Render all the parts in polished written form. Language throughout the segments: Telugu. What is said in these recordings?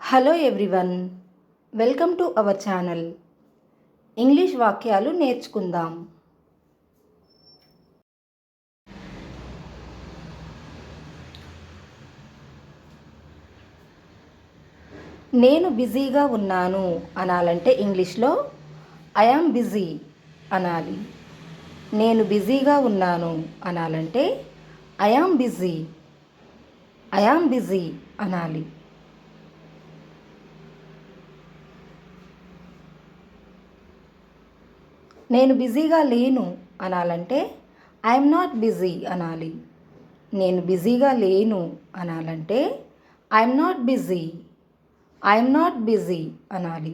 Hello everyone, welcome to our channel. English వాక్యాలు నేర్చుకుందాం. నేను బిజీగా ఉన్నాను అనాలంటే ఇంగ్లీష్లో ఐ యామ్ బిజీ అనాలి. నేను బిజీగా ఉన్నాను అనాలంటే ఐ యామ్ బిజీ అనాలి. నేను బిజీగా లేను అనాలంటే ఐఎమ్ నాట్ బిజీ అనాలి. నేను బిజీగా లేను అనాలంటే ఐఎమ్ నాట్ బిజీ అనాలి.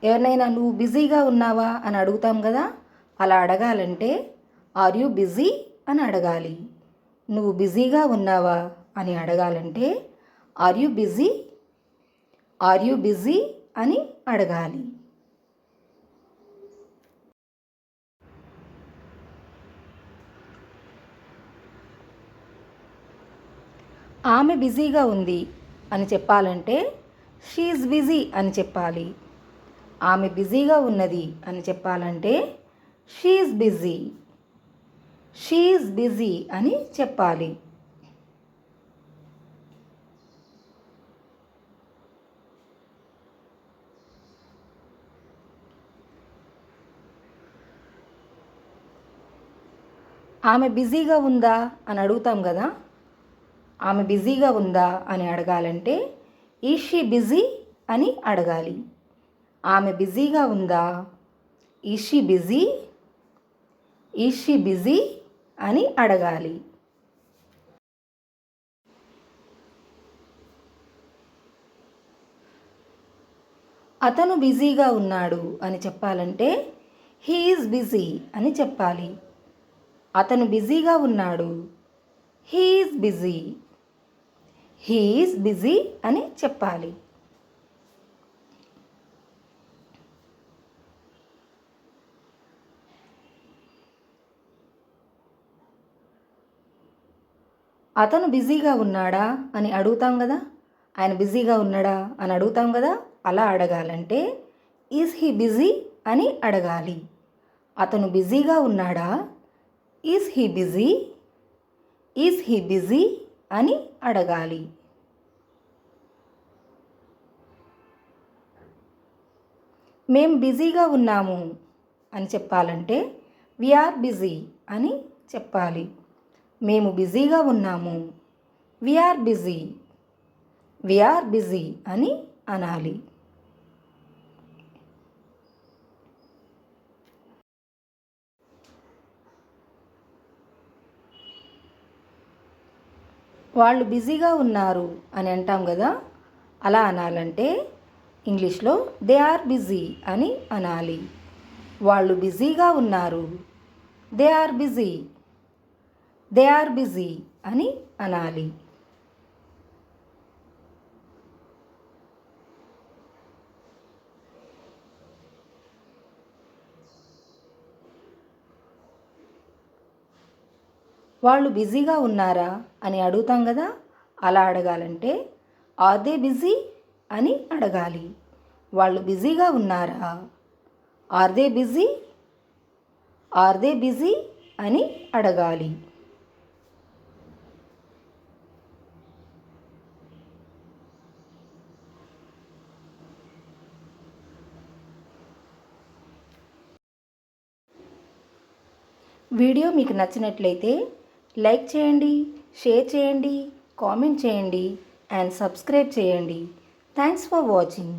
ఎవరినైనా నువ్వు బిజీగా ఉన్నావా అని అడుగుతాం కదా, అలా అడగాలంటే ఆర్ యూ బిజీ అని అడగాలి. నువ్వు బిజీగా ఉన్నావా అని అడగాలంటే ఆర్ యూ బిజీ అని అడగాలి. ఆమె బిజీగా ఉంది అని చెప్పాలంటే షీ ఈజ్ బిజీ అని చెప్పాలి. ఆమె బిజీగా ఉన్నది అని చెప్పాలంటే షీ ఈజ్ బిజీ అని చెప్పాలి. ఆమె బిజీగా ఉందా అని అడుగుతాం కదా, ఆమె బిజీగా ఉందా అని అడగాలంటే ఈజ్ షీ బిజీ అని అడగాలి. ఆమె బిజీగా ఉందా, ఈజ్ షీ బిజీ అని అడగాలి. అతను బిజీగా ఉన్నాడు అని చెప్పాలంటే హీ ఈజ్ బిజీ అని చెప్పాలి. అతను బిజీగా ఉన్నాడు, హీ ఈజ్ బిజీ అని చెప్పాలి. అతను బిజీగా ఉన్నాడా అని అడుగుతాం కదా, ఆయన బిజీగా ఉన్నాడా అని అడుగుతాం కదా, అలా అడగాలంటే ఈజ్ హీ బిజీ అని అడగాలి. అతను బిజీగా ఉన్నాడా, ఈజ్ హీ బిజీ అని అడగాలి. మేం బిజీగా ఉన్నాము అని చెప్పాలంటే వి ఆర్ బిజీ అని చెప్పాలి. మేము బిజీగా ఉన్నాము, వి ఆర్ బిజీ అని అనాలి. వాళ్ళు బిజీగా ఉన్నారు అని అంటాం కదా, అలా అనాలంటే ఇంగ్లీష్లో దే ఆర్ బిజీ అని అనాలి. వాళ్ళు బిజీగా ఉన్నారు, దే ఆర్ బిజీ అని అనాలి. వాళ్ళు బిజీగా ఉన్నారా అని అడుగుతాం కదా, అలా అడగాలంటే ఆర్ దే బిజీ అని అడగాలి. వాళ్ళు బిజీగా ఉన్నారా, ఆర్ దే బిజీ అని అడగాలి. వీడియో మీకు నచ్చినట్లయితే లైక్ చేయండి, షేర్ చేయండి, కామెంట్ చేయండి అండ్ సబ్స్క్రైబ్ చేయండి. Thanks for watching.